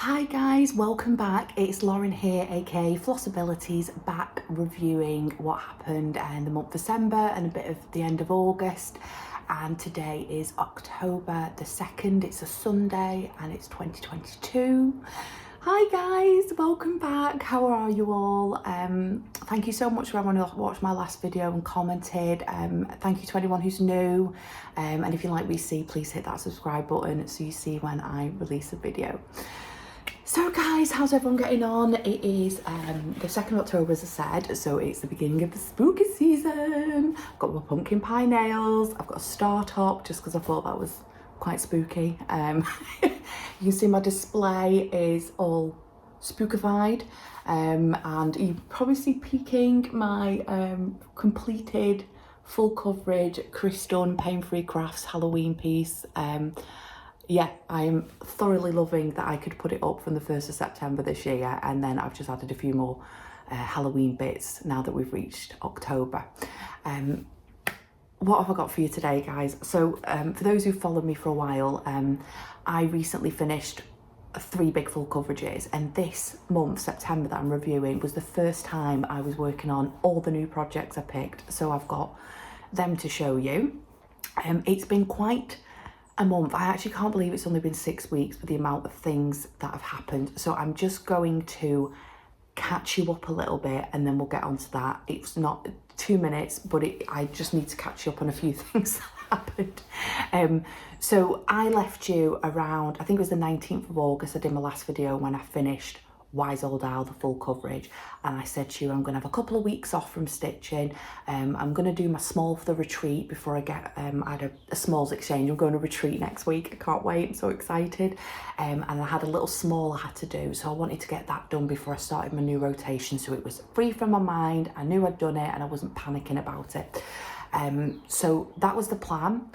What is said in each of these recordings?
Hi guys, welcome back. It's Lauren here, aka Flossabilities, back reviewing what happened in the month of December and a bit of the end of August. And today is October the 2nd, it's a Sunday and it's 2022. Hi guys, welcome back. How are you all? Thank you so much for everyone who watched my last video and commented. Thank you to anyone who's new. And if you like what you see, please hit that subscribe button so you see when I release a video. So guys, how's everyone getting on? It is the 2nd of October, as I said, so it's the beginning of the spooky season. I've got my pumpkin pie nails, I've got a star top just because I thought that was quite spooky. You can see my display is all spookified, and you probably see peeking my completed full coverage Chris Dunn Pain-Free Crafts Halloween piece. Yeah, I'm thoroughly loving that I could put it up from the 1st of September this year, and then I've just added a few more Halloween bits now that we've reached October. What have I got for you today, guys? So for those who followed me for a while, I recently finished 3 big full coverages, and this month, September, that I'm reviewing was the first time I was working on all the new projects I picked, so I've got them to show you. It's been quite a month. I actually can't believe it's only been 6 weeks with the amount of things that have happened. So I'm just going to catch you up a little bit and then we'll get onto that. It's not 2 minutes, but I just need to catch you up on a few things that happened. So I left you around, I think it was the 19th of August, I did my last video when I finished Wise Old Owl, the full coverage, and I said to you I'm going to have a couple of weeks off from stitching. I'm going to do my small for the retreat before I get I had a smalls exchange. I'm going to retreat next week, I can't wait, I'm so excited. And I had a little small I had to do, so I wanted to get that done before I started my new rotation, so it was free from my mind. I knew I'd done it and I wasn't panicking about it. So that was the plan,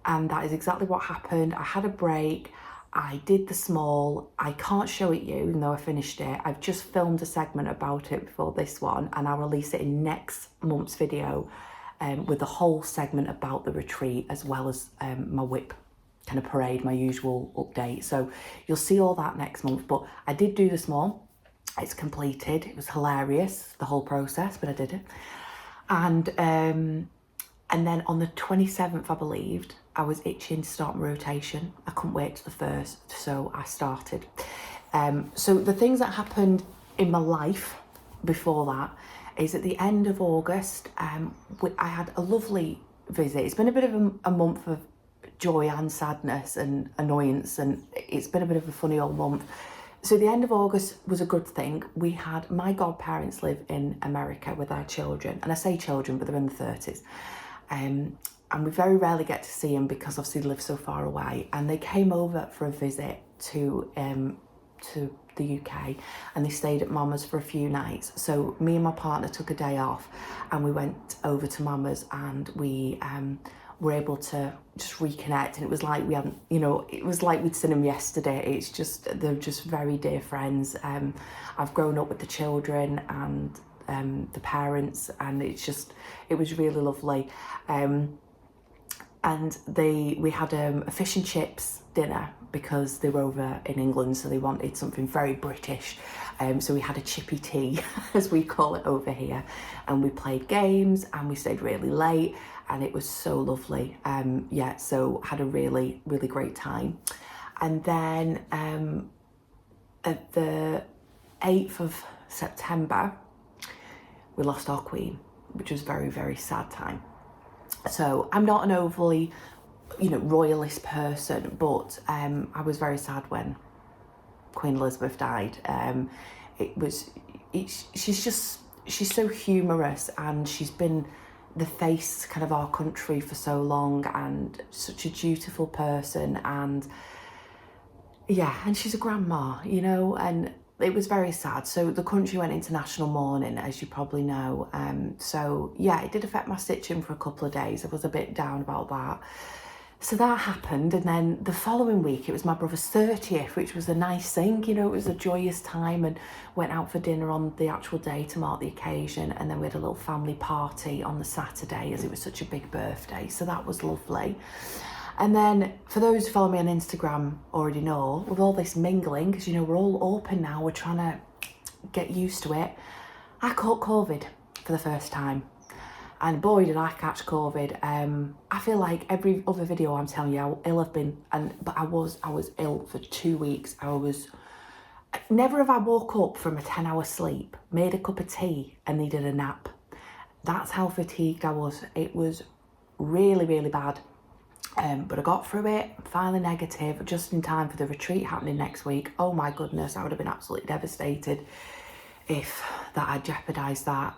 and that is exactly what happened. I had a break, I did the small. I can't show it you even though I finished it. I've just filmed a segment about it before this one, and I'll release it in next month's video with the whole segment about the retreat, as well as my whip kind of parade, my usual update. So you'll see all that next month, but I did do the small. It's completed. It was hilarious, the whole process, but I did it. And then on the 27th, I believed, I was itching to start my rotation. I couldn't wait till the 1st, so I started. So the things that happened in my life before that is at the end of August, I had a lovely visit. It's been a bit of a month of joy and sadness and annoyance, and it's been a bit of a funny old month. So the end of August was a good thing. We had, my godparents live in America with our children, and I say children, but they're in the 30s. And we very rarely get to see them because obviously they live so far away, and they came over for a visit to the UK, and they stayed at Mama's for a few nights. So me and my partner took a day off and we went over to Mama's, and we were able to just reconnect, and it was like we hadn't, you know, it was like we'd seen them yesterday. It's just, they're just very dear friends. I've grown up with the children and the parents, and it was really lovely. And we had a fish and chips dinner because they were over in England, so they wanted something very British. So we had a chippy tea, as we call it over here, and we played games and we stayed really late, and it was so lovely. Yeah, so had a really, really great time. And then at the 8th of September, we lost our queen, which was very, very sad time. So I'm not an overly, you know, royalist person, but I was very sad when Queen Elizabeth died. She's so humorous, and she's been the face kind of our country for so long, and such a dutiful person, and yeah, and she's a grandma, you know, and it was very sad. So the country went into national mourning, as you probably know. So yeah, it did affect my stitching for a couple of days. I was a bit down about that. So that happened, and then the following week it was my brother's 30th, which was a nice thing, you know, it was a joyous time, and went out for dinner on the actual day to mark the occasion, and then we had a little family party on the Saturday, as it was such a big birthday, so that was lovely. And then for those who follow me on Instagram already know, with all this mingling, because you know, we're all open now, we're trying to get used to it. I caught COVID for the first time. And boy, did I catch COVID. I feel like every other video I'm telling you how ill I've been, but I was ill for 2 weeks. Never have I woke up from a 10-hour sleep, made a cup of tea and needed a nap. That's how fatigued I was. It was really, really bad. But I got through it, I'm finally negative, just in time for the retreat happening next week. Oh my goodness, I would have been absolutely devastated if that had jeopardised that.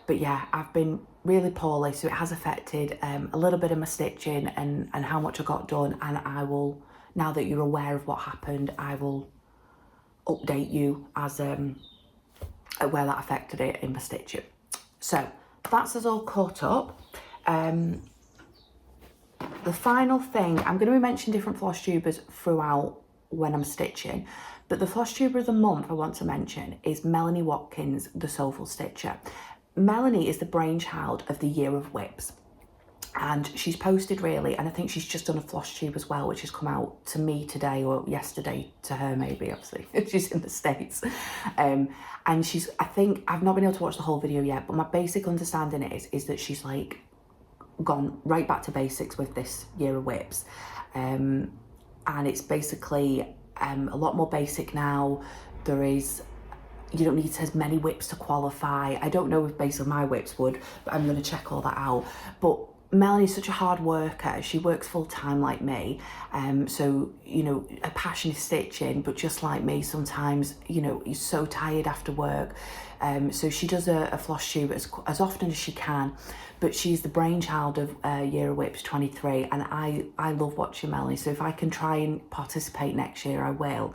But yeah, I've been really poorly, so it has affected a little bit of my stitching and how much I got done. And I will, now that you're aware of what happened, I will update you as where that affected it in my stitching. So that's us all caught up. The final thing, I'm going to be mentioning different Flosstubers throughout when I'm stitching, but the Flosstuber of the month I want to mention is Melanie Watkins, the Soulful Stitcher. Melanie is the brainchild of the Year of Whips, and she's posted really, and I think she's just done a Flosstube as well, which has come out to me today or yesterday to her maybe, obviously, she's in the States. And she's, I think, I've not been able to watch the whole video yet, but my basic understanding is that she's like gone right back to basics with this Year of Whips. And it's basically a lot more basic now. You don't need as many whips to qualify. I don't know if basically my whips would, but I'm going to check all that out. But Melanie's such a hard worker. She works full time like me. So, you know, her passion is stitching, but just like me, sometimes, you know, you're so tired after work. So she does a Flosstube as often as she can, but she's the brainchild of Year of Whips 23, and I love watching Melanie. So if I can try and participate next year, I will.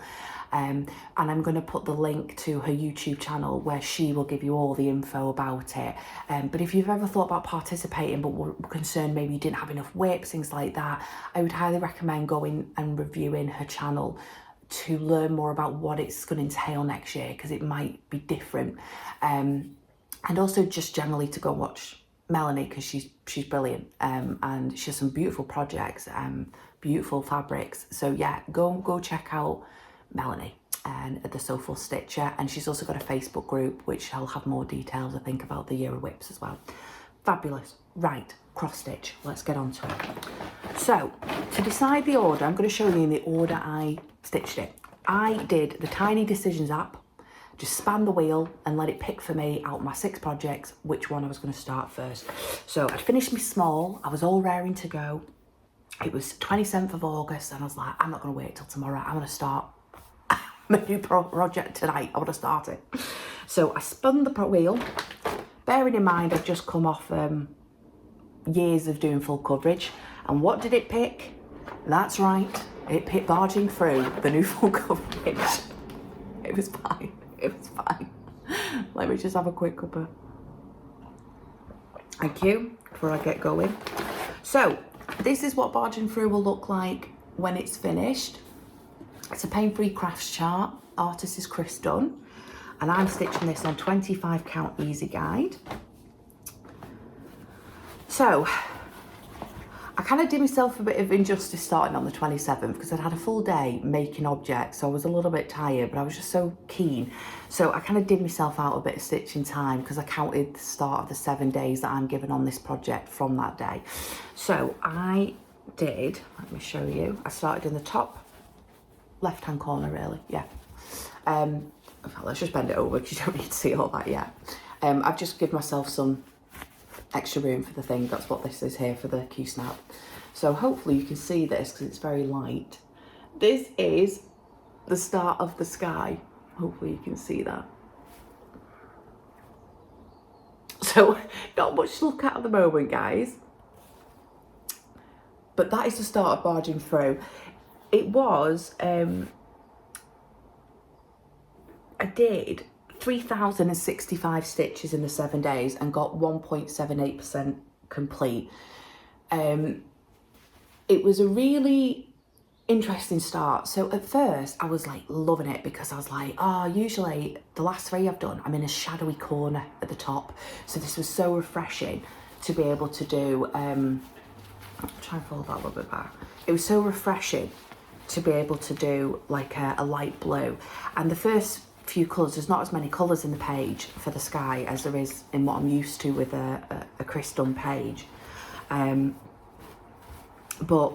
And I'm going to put the link to her YouTube channel where she will give you all the info about it. But if you've ever thought about participating but were concerned maybe you didn't have enough whips, things like that, I would highly recommend going and reviewing her channel to learn more about what it's going to entail next year, because it might be different. And also just generally to go watch Melanie, because she's brilliant, and she has some beautiful projects, beautiful fabrics. So yeah, go check out Melanie and the Soulful Stitcher, and she's also got a Facebook group which I'll have more details I think about the Year of Whips as well. Fabulous. Right, cross stitch, let's get on to it. So to decide the order, I'm going to show you in the order I stitched it. I did the Tiny Decisions app, just span the wheel and let it pick for me out my 6 projects which one I was going to start first. So I finished my small, I was all raring to go. It was 27th of August and I was like, I'm not going to wait till tomorrow, I want to start my new project tonight, I want to start it. So I spun the wheel, bearing in mind I've just come off years of doing full coverage, and what did it pick? That's right, it picked Barging Through, the new full coverage. It was fine, it was fine. Let me just have a quick cuppa. Thank you, before I get going. So this is what Barging Through will look like when it's finished. It's a pain-free crafts chart. Artist is Chris Dunn, and I'm stitching this on 25 count easy guide. So I kind of did myself a bit of injustice starting on the 27th because I'd had a full day making objects, so I was a little bit tired, but I was just so keen. So I kind of did myself out a bit of stitching time because I counted the start of the 7 days that I'm given on this project from that day. So I did, let me show you, I started in the top left-hand corner really, yeah. Let's just bend it over because you don't need to see all that yet. I've just given myself some extra room for the thing. That's what this is here for the key snap. So hopefully you can see this because it's very light. This is the start of the sky. Hopefully you can see that. So not much to look at the moment, guys. But that is the start of Barging Through. It was, I did 3,065 stitches in the 7 days and got 1.78% complete. It was a really interesting start. So at first I was like loving it because I was like, oh, usually the last 3 I've done, I'm in a shadowy corner at the top. So this was so refreshing to be able to do I'll try and fold that a little bit back. It was so refreshing to be able to do like a light blue. And the first few colours, there's not as many colours in the page for the sky as there is in what I'm used to with a Chris Dunn page. But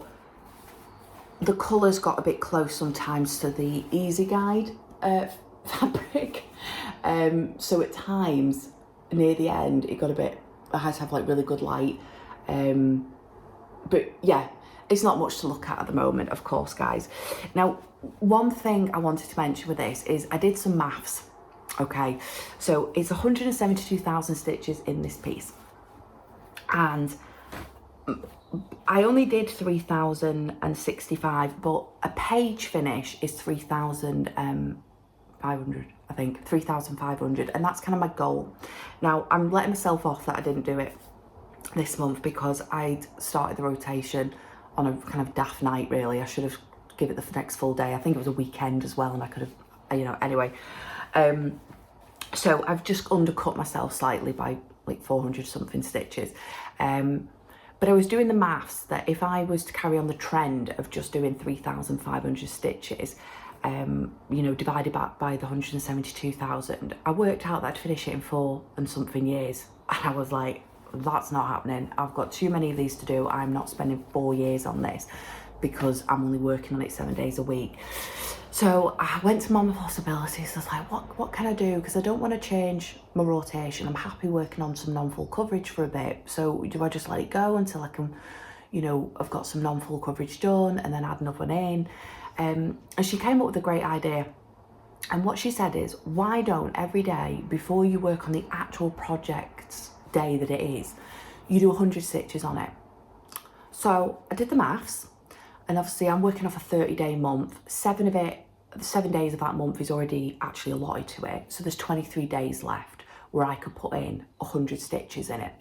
the colours got a bit close sometimes to the Easy Guide fabric. So at times, near the end, it got a bit, I had to have like really good light. But yeah, it's not much to look at the moment, of course, guys. Now, one thing I wanted to mention with this is I did some maths, okay? So it's 172,000 stitches in this piece. And I only did 3,065, but a page finish is 3,500, I think, 3,500, and that's kind of my goal. Now, I'm letting myself off that I didn't do it this month because I'd started the rotation on a kind of daft night, really. I should have given it the next full day. I think it was a weekend as well, and I could have, you know, anyway. So I've just undercut myself slightly by like 400 something stitches. But I was doing the maths that if I was to carry on the trend of just doing 3,500 stitches, you know, divided by the 172,000, I worked out that I'd finish it in 4 and something years. And I was like, that's not happening. I've got too many of these to do. I'm not spending 4 years on this because I'm only working on it 7 days a week. So I went to Mama Flossabilities. I was like, what can I do? Because I don't want to change my rotation. I'm happy working on some non-full coverage for a bit. So do I just let it go until I can, you know, I've got some non-full coverage done and then add another one in? And she came up with a great idea. And what she said is, why don't every day before you work on the actual project's day that it is, you do 100 stitches on it. So I did the maths. And obviously I'm working off a 30-day month. 7 days of that month is already actually allotted to it. So there's 23 days left where I could put in 100 stitches in it.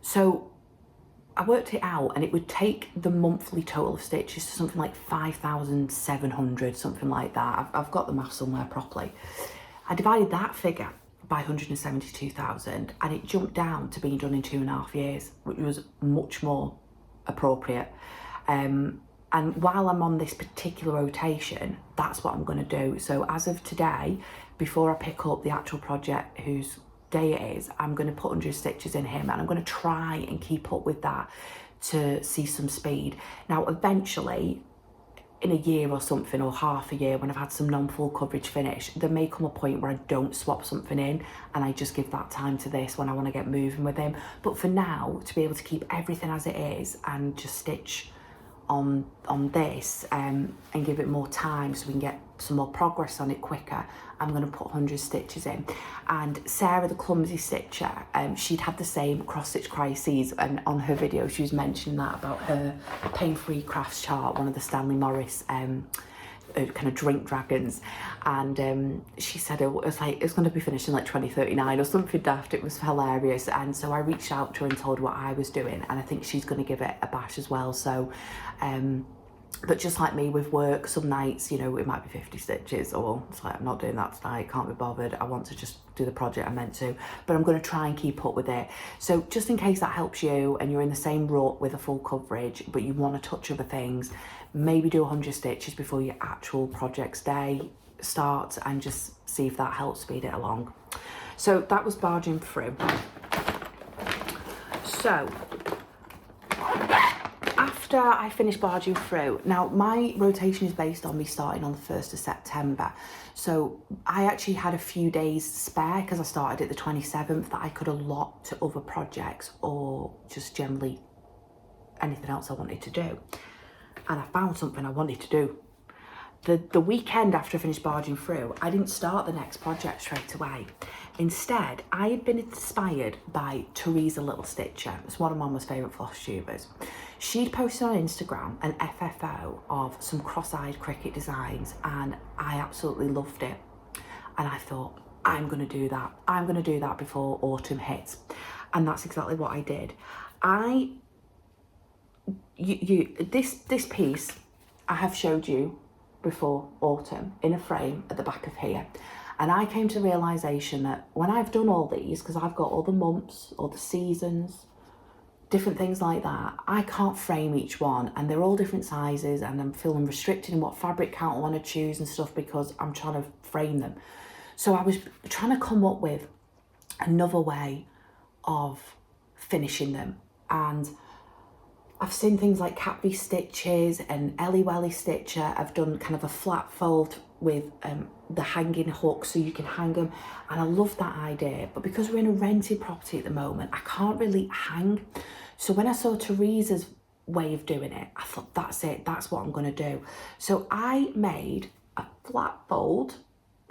So I worked it out and it would take the monthly total of stitches to something like 5,700, something like that. I've got the math somewhere properly. I divided that figure by 172,000 and it jumped down to being done in 2.5 years, which was much more appropriate. And while I'm on this particular rotation, that's what I'm going to do. So as of today, before I pick up the actual project whose day it is, I'm going to put 100 stitches in him and I'm going to try and keep up with that to see some speed. Now, eventually, in a year or something, or half a year, when I've had some non-full coverage finish, there may come a point where I don't swap something in and I just give that time to this when I want to get moving with him. But for now, to be able to keep everything as it is and just stitch on this and give it more time so we can get some more progress on it quicker, I'm going to put 100 stitches in. And Sarah, the clumsy stitcher, she'd had the same cross-stitch crises, and on her video she was mentioning that about her pain-free crafts chart, one of the Stanley Morris kind of drink dragons, and she said it was like it's going to be finished in like 2039 or something daft. It was hilarious. And so I reached out to her and told her what I was doing, and I think she's going to give it a bash as well. So but just like me with work, some nights, you know, it might be 50 stitches, or it's like, I'm not doing that tonight, can't be bothered, I want to just do the project I meant to, but I'm going to try and keep up with it. So just in case that helps you and you're in the same rut with a full coverage but you want to touch other things, maybe do 100 stitches before your actual project's day starts and just see if that helps speed it along. So that was Barging Through. So after I finished Barging Through, now my rotation is based on me starting on the 1st of September. So I actually had a few days spare because I started at the 27th that I could allot to other projects or just generally anything else I wanted to do. And I found something I wanted to do. The weekend after I finished Barging Through, I didn't start the next project straight away. Instead, I had been inspired by Teresa Little Stitcher. It's one of Mama's favourite Flosstubers. She'd posted on Instagram an FFO of some cross-eyed cricket designs and I absolutely loved it. And I thought, I'm going to do that. I'm going to do that before autumn hits. And that's exactly what I did. This piece I have showed you before autumn in a frame at the back of here, and I came to the realization that when I've done all these, because I've got all the months, all the seasons, different things like that. I can't frame each one, and they're all different sizes, and I'm feeling restricted in what fabric count I want to choose and stuff because I'm trying to frame them. So I was trying to come up with another way of finishing them, and I've seen things like Cat V stitches and Ellie Welly Stitcher. I've done kind of a flat fold with the hanging hook so you can hang them, and I love that idea. But because we're in a rented property at the moment, I can't really hang. So when I saw Teresa's way of doing it, I thought, that's it, that's what I'm going to do. So I made a flat fold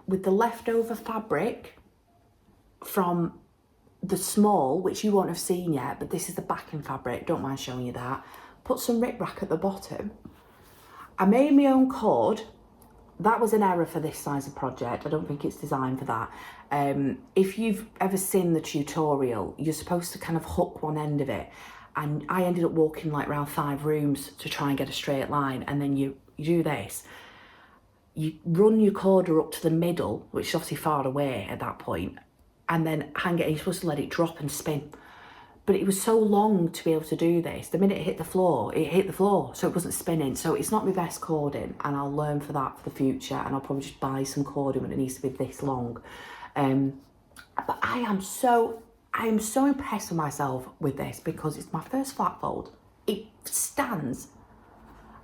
with the leftover fabric from the small, which you won't have seen yet, but this is the backing fabric, don't mind showing you that. Put some rip-rack at the bottom. I made my own cord. That was an error for this size of project. I don't think it's designed for that. If you've ever seen the tutorial, you're supposed to kind of hook one end of it, and I ended up walking like around 5 rooms to try and get a straight line, and then you do this. You run your corder up to the middle, which is obviously far away at that point, and then hang it, and you're supposed to let it drop and spin. But it was so long to be able to do this. The minute it hit the floor, so it wasn't spinning. So it's not my best cording, and I'll learn for that for the future, and I'll probably just buy some cording when it needs to be this long. But I am so impressed with myself with this because it's my first flat fold. It stands.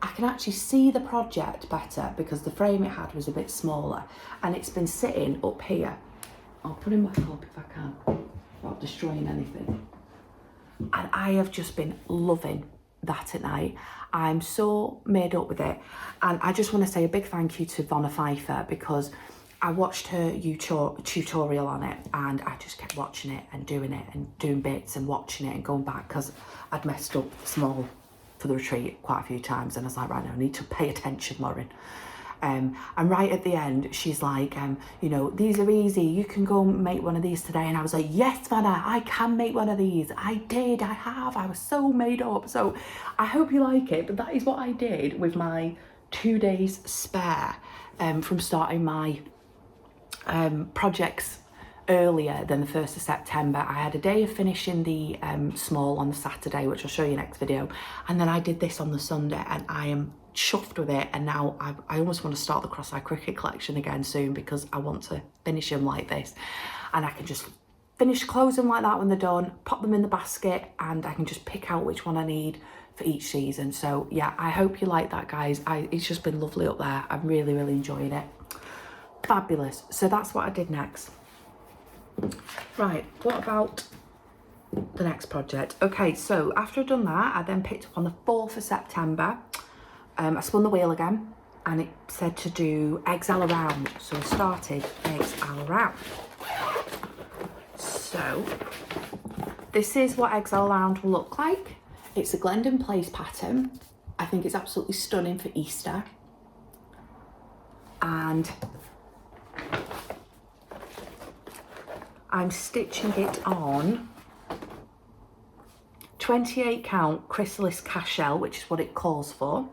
I can actually see the project better because the frame it had was a bit smaller, and it's been sitting up here. I'll put in my top if I can, without destroying anything. And I have just been loving that at night. I'm so made up with it. And I just want to say a big thank you to Pfeiffer, because I watched her tutorial on it, and I just kept watching it and doing bits and watching it and going back, because I'd messed up the small for the retreat quite a few times, and I was like, right now I need to pay attention, Lauren. And right at the end, she's like, you know, these are easy. You can go and make one of these today. And I was like, yes, Vanna, I can make one of these. I did, I have. I was so made up. So I hope you like it. But that is what I did with my 2 days spare from starting my projects earlier than the 1st of September. I had a day of finishing the small on the Saturday, which I'll show you next video. And then I did this on the Sunday, and I am chuffed with it. And now I almost want to start the cross-eyed cricket collection again soon, because I want to finish them like this, and I can just close them like that when they're done, pop them in the basket, and I can just pick out which one I need for each season. So yeah, I hope you like that, guys. It's just been lovely up there. I'm really enjoying it. Fabulous. So that's what I did next. Right, what about the next project? Okay, so after I'd done that, I then picked up on the 4th of September. I spun the wheel again, and it said to do Exile Lounge. So I started Exile Lounge. So this is what Exile Lounge will look like. It's a Glendon Place pattern. I think it's absolutely stunning for Easter. And I'm stitching it on 28 count chrysalis cashel, which is what it calls for.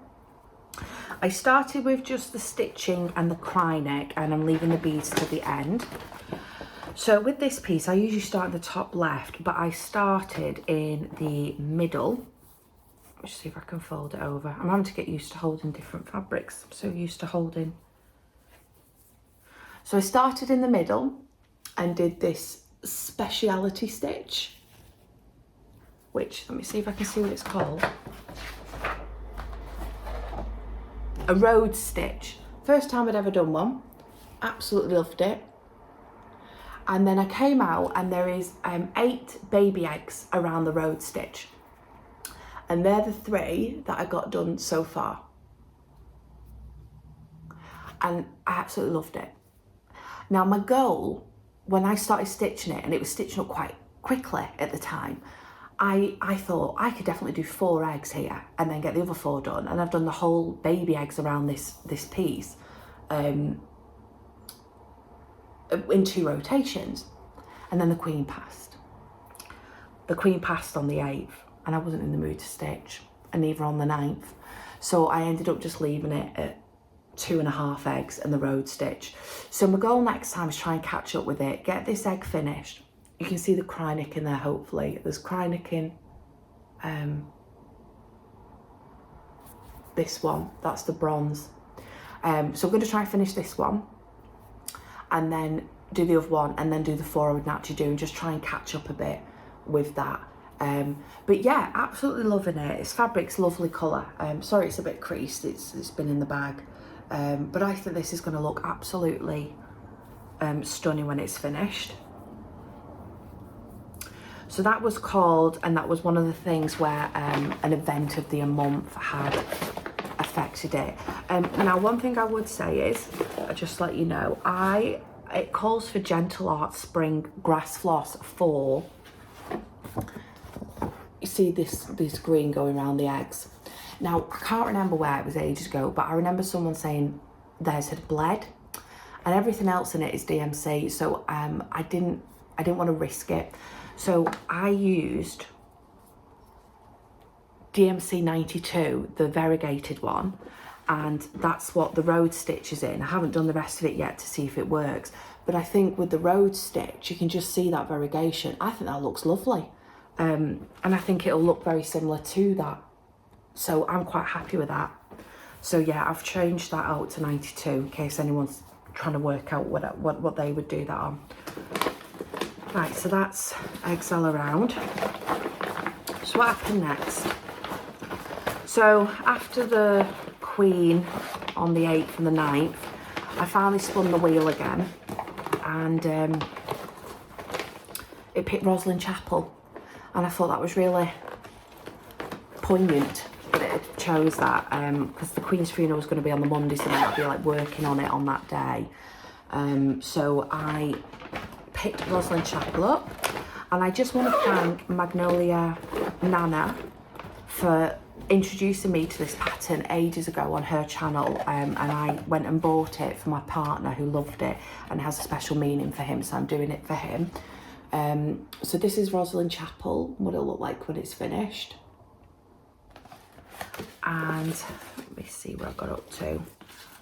I started with just the stitching and the cry neck, and I'm leaving the beads to the end. So with this piece, I usually start at the top left, but I started in the middle. Let's see if I can fold it over. I'm having to get used to holding different fabrics. I'm so used to holding. So I started in the middle and did this speciality stitch, which, let me see if I can see what it's called. A road stitch. First time I'd ever done one. Absolutely loved it. And then I came out, and there is 8 baby eggs around the road stitch. And they're the 3 that I got done so far. And I absolutely loved it. Now my goal, when I started stitching it, and it was stitching up quite quickly at the time, I thought I could definitely do 4 eggs here and then get the other 4 done. And I've done the whole baby eggs around this piece in 2 rotations. And then the queen passed. The queen passed on the 8th, and I wasn't in the mood to stitch, and neither on the 9th. So I ended up just leaving it at 2.5 eggs and the road stitch. So my goal next time is try and catch up with it, get this egg finished. You can see the cry neck in there, hopefully. There's cry neck in this one, that's the bronze. So I'm going to try and finish this one and then do the other one and then do the 4 I would naturally do and just try and catch up a bit with that. But yeah, absolutely loving it. This fabric's lovely colour. Sorry it's a bit creased, it's been in the bag. But I think this is going to look absolutely stunning when it's finished. So that was called, and that was one of the things where an event of the month had affected it. Now, one thing I would say is, just to let you know, it calls for Gentle Art Spring Grass Floss 4. You see this green going around the eggs. Now, I can't remember where, it was ages ago, but I remember someone saying theirs had bled, and everything else in it is DMC, so I didn't want to risk it. So I used DMC 92, the variegated one, and that's what the road stitch is in. I haven't done the rest of it yet to see if it works, but I think with the road stitch you can just see that variegation. I think that looks lovely, and I think it'll look very similar to that, so I'm quite happy with that. So yeah, I've changed that out to 92 in case anyone's trying to work out what they would do that on. Right, so that's Exile Around. So what happened next? So after the Queen on the 8th and the 9th, I finally spun the wheel again, and it picked Rosalind Chapel, and I thought that was really poignant that it chose that, because the Queen's funeral was going to be on the Monday, so I'd be like working on it on that day. So I picked Rosalind Chapel up, and I just want to thank Magnolia Nana for introducing me to this pattern ages ago on her channel, and I went and bought it for my partner who loved it and has a special meaning for him, so I'm doing it for him. So this is Rosalind Chapel, what it'll look like when it's finished. And let me see where I got up to.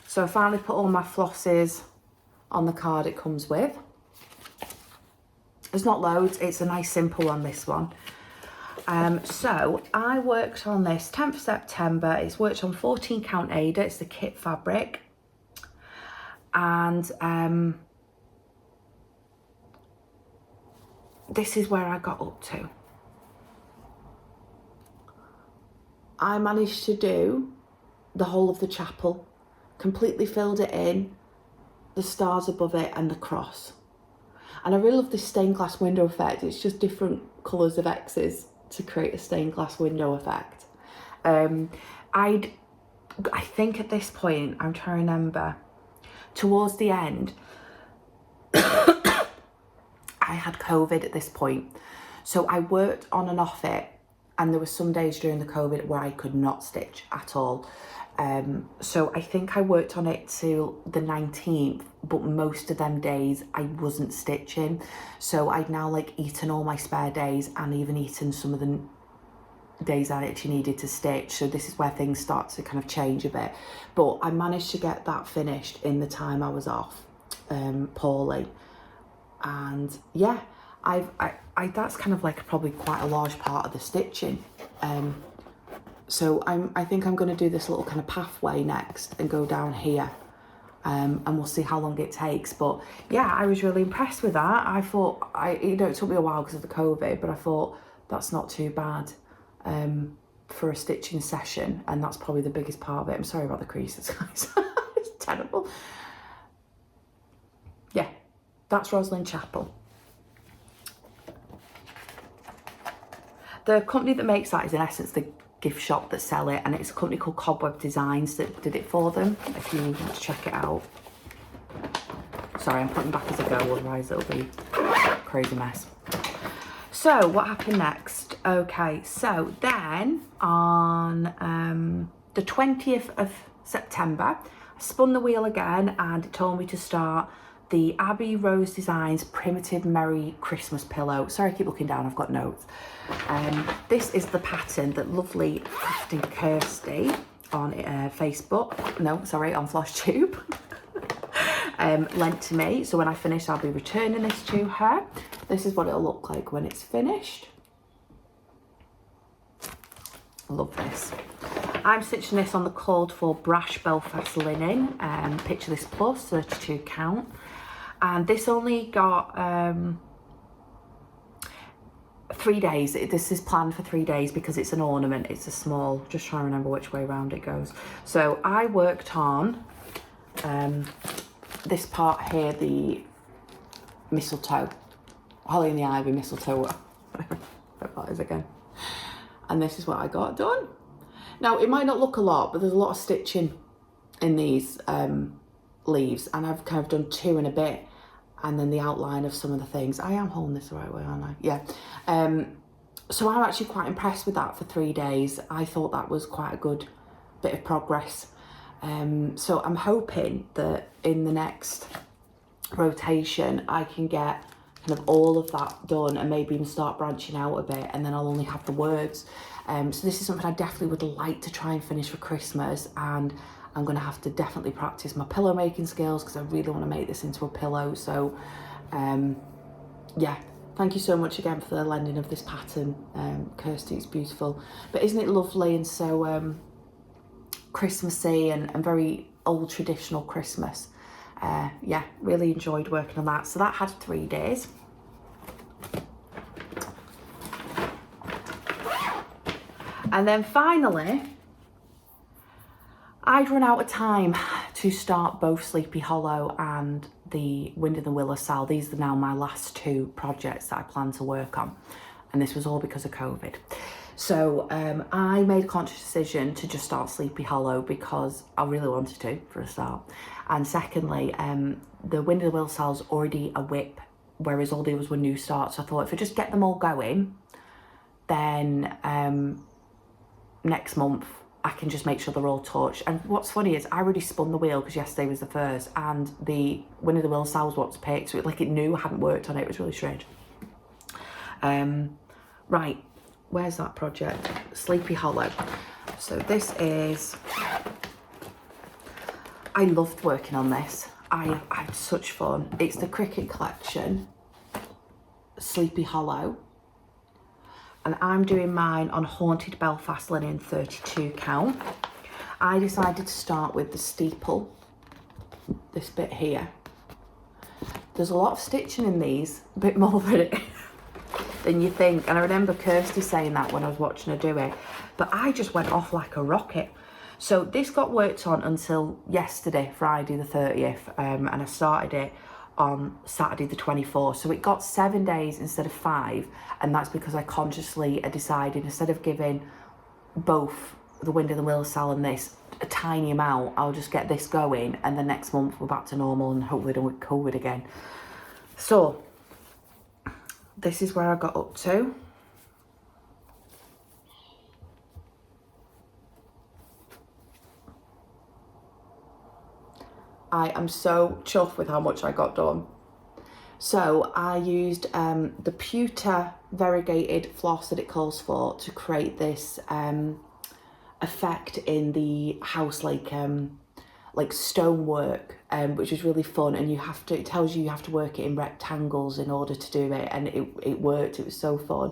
So I finally put all my flosses on the card it comes with. There's not loads, it's a nice simple one, this one. So I worked on this 10th of September. It's worked on 14 count Ada, it's the kit fabric. And this is where I got up to. I managed to do the whole of the chapel, completely filled it in, the stars above it and the cross. And I really love this stained glass window effect. It's just different colours of X's to create a stained glass window effect. I think at this point, I'm trying to remember, towards the end, I had COVID at this point. So I worked on and off it, and there were some days during the COVID where I could not stitch at all. So I think I worked on it till the 19th, but most of them days I wasn't stitching. So I'd now like eaten all my spare days and even eaten some of the days I actually needed to stitch. So this is where things start to kind of change a bit. But I managed to get that finished in the time I was off, poorly. And yeah, I that's kind of like probably quite a large part of the stitching. So I think I'm going to do this little kind of pathway next and go down here, and we'll see how long it takes. But yeah, I was really impressed with that. I thought, it took me a while because of the COVID, but I thought that's not too bad for a stitching session, and that's probably the biggest part of it. I'm sorry about the creases, guys. It's terrible. Yeah, that's Rosalind Chapel. The company that makes that is in essence the gift shop that sell it, and it's a company called Cobweb Designs that did it for them, if you want to check it out. Sorry, I'm putting back as I go, otherwise it'll be a crazy mess. So what happened next? Okay, so then on the 20th of September, I spun the wheel again, and it told me to start the Abbey Rose Designs Primitive Merry Christmas Pillow. Sorry, I keep looking down, I've got notes. This is the pattern that lovely Crafting Kirsty on Facebook, no, sorry, on Flosstube, lent to me. So when I finish, I'll be returning this to her. This is what it'll look like when it's finished. I love this. I'm stitching this on the called for Brash Belfast linen, Picture This Plus, 32 count. And this only got 3 days. This is planned for 3 days because it's an ornament. It's a small, just trying to remember which way around it goes. So I worked on this part here, the mistletoe, holly and the ivy mistletoe, whatever that is again. And this is what I got done. Now, it might not look a lot, but there's a lot of stitching in these leaves, and I've kind of done 2 and a bit, and then the outline of some of the things. I am holding this the right way, aren't I? Yeah. So I'm actually quite impressed with that for 3 days. I thought that was quite a good bit of progress. So I'm hoping that in the next rotation, I can get kind of all of that done and maybe even start branching out a bit, and then I'll only have the words. So this is something I definitely would like to try and finish for Christmas, and I'm going to have to definitely practice my pillow making skills because I really want to make this into a pillow. So yeah, thank you so much again for the lending of this pattern, Kirsty. It's beautiful, but isn't it lovely and so Christmassy and very old traditional Christmas. Yeah, really enjoyed working on that. So that had 3 days. And then finally, I'd run out of time to start both Sleepy Hollow and the Wind in the Willow Sal. These are now my last 2 projects that I plan to work on. And this was all because of COVID. So I made a conscious decision to just start Sleepy Hollow because I really wanted to, for a start. And secondly, the Wind in the Willow Sal's already a whip, whereas all the others were new starts. So I thought if I just get them all going, then next month I can just make sure they're all touched. And what's funny is I already spun the wheel because yesterday was the first, and the Wind in the Willow Sal was what's picked. So it knew I hadn't worked on it. It was really strange. Right. Where's that project? Sleepy Hollow. So this is, I loved working on this. I had such fun. It's the Cricket Collection, Sleepy Hollow. And I'm doing mine on Haunted Belfast linen, 32 count. I decided to start with the steeple, this bit here. There's a lot of stitching in these, a bit more than you think. And I remember Kirsty saying that when I was watching her do it, but I just went off like a rocket. So this got worked on until yesterday, Friday the 30th, and I started it on Saturday the 24th. So it got 7 days instead of 5, and that's because I consciously decided, instead of giving both the Wind in the Willow Sal and this a tiny amount, I'll just get this going, and then next month we're back to normal and hopefully done with COVID again. So this is where I got up to. I am so chuffed with how much I got done. So I used the pewter variegated floss that it calls for to create this effect in the house, like stonework, which is really fun. And it tells you have to work it in rectangles in order to do it, and it worked. It was so fun.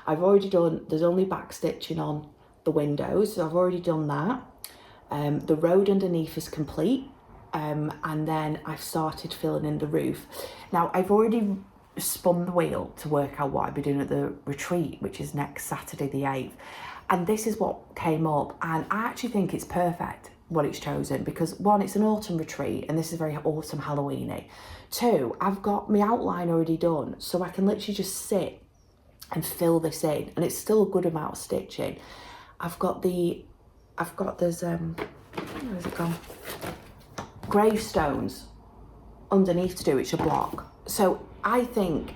I've already done, there's only back stitching on the windows, so I've already done that. The road underneath is complete. And then I've started filling in the roof. Now, I've already spun the wheel to work out what I'll be doing at the retreat, which is next Saturday the 8th. And this is what came up. And I actually think it's perfect, what it's chosen, because 1, it's an autumn retreat, and this is very autumn Halloween-y. 2, I've got my outline already done, so I can literally just sit and fill this in. And it's still a good amount of stitching. There's, where's it gone? Gravestones underneath to do, which are block. So I think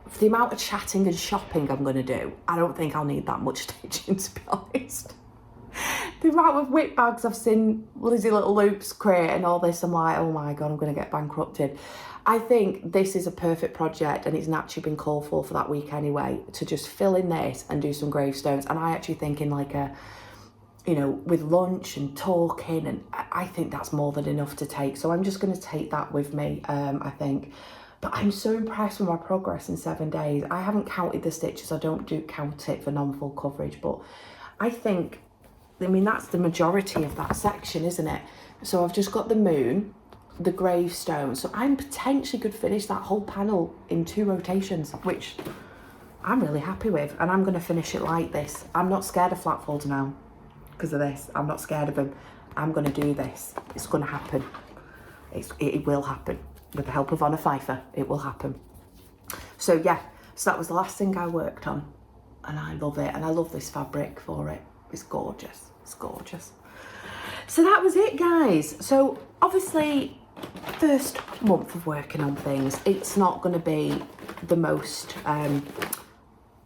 for the amount of chatting and shopping I'm going to do, I don't think I'll need that much stitching, to be honest. The amount of whip bags I've seen Lizzie Little Loops create and all this, I'm like, oh my God, I'm going to get bankrupted. I think this is a perfect project, and it's naturally been called for that week anyway, to just fill in this and do some gravestones. And I actually think in like a, with lunch and talking, and I think that's more than enough to take. So I'm just going to take that with me, I think. But I'm so impressed with my progress in 7 days. I haven't counted the stitches. I don't count it for non-full coverage, but I think, I mean, that's the majority of that section, isn't it? So I've just got the moon, the gravestone. So I'm potentially could finish that whole panel in 2 rotations, which I'm really happy with. And I'm going to finish it like this. I'm not scared of flat folds now because of this. I'm not scared of them. I'm going to do this. It's going to happen. It will happen. With the help of Honor Pfeiffer, it will happen. So yeah, so that was the last thing I worked on. And I love it. And I love this fabric for it. It's gorgeous. It's gorgeous. So that was it, guys. So obviously, first month of working on things, it's not going to be the most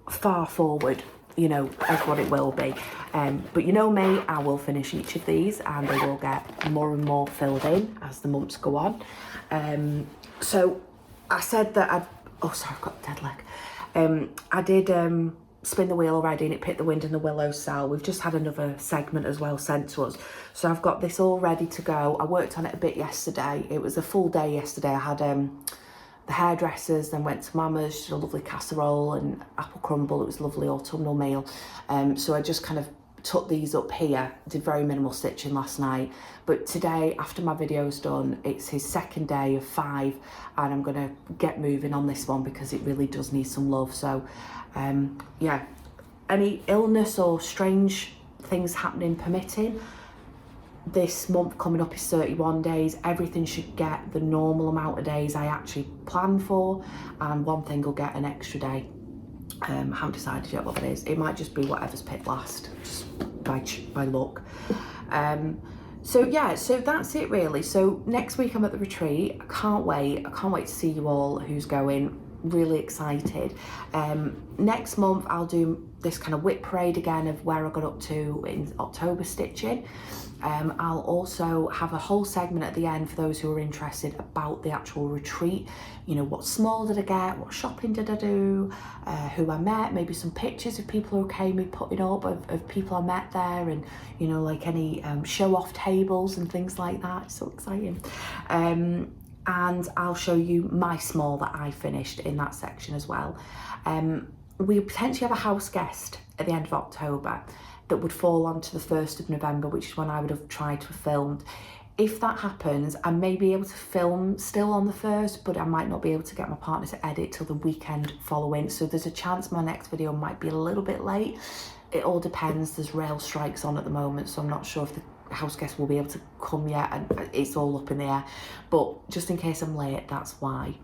far forward, you know, as what it will be. But you know me, I will finish each of these and they will get more and more filled in as the months go on. So I said that I've got a dead leg. I did spin the wheel already and it picked the wind in the willow cell. We've just had another segment as well sent to us. So I've got this all ready to go. I worked on it a bit yesterday. It was a full day yesterday. I had the hairdressers, then went to Mama's, she did a lovely casserole and apple crumble. It was a lovely autumnal meal. So I just kind of took these up here, did very minimal stitching last night. But today, after my video's done, it's his second day of 5 and I'm gonna get moving on this one because it really does need some love. So yeah, any illness or strange things happening permitting, this month coming up is 31 days. Everything should get the normal amount of days I actually planned for, and one thing will get an extra day. I haven't decided yet what it is. It might just be whatever's picked last, just by luck. So yeah, so that's it really. So next week I'm at the retreat. I can't wait to see you all who's going. Really excited. Next month I'll do this kind of whip parade again of where I got up to in October stitching. I'll also have a whole segment at the end for those who are interested about the actual retreat. You know, what small did I get, what shopping did I do, who I met, maybe some pictures if people are okay me putting up of people I met there, and you know, like any show off tables and things like that. It's so exciting. And I'll show you my small that I finished in that section as well. We potentially have a house guest at the end of October that would fall onto the 1st of November, which is when I would have tried to have filmed. If that happens, I may be able to film still on the 1st, but I might not be able to get my partner to edit till the weekend following. So there's a chance my next video might be a little bit late. It all depends. There's rail strikes on at the moment, so I'm not sure if the house guest will be able to come yet, and it's all up in the air. But just in case I'm late, that's why.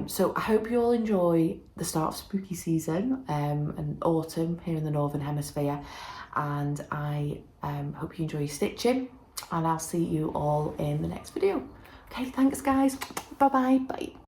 So I hope you all enjoy the start of spooky season and autumn here in the Northern Hemisphere, and I hope you enjoy your stitching, and I'll see you all in the next video. Okay, thanks guys. Bye-bye. Bye.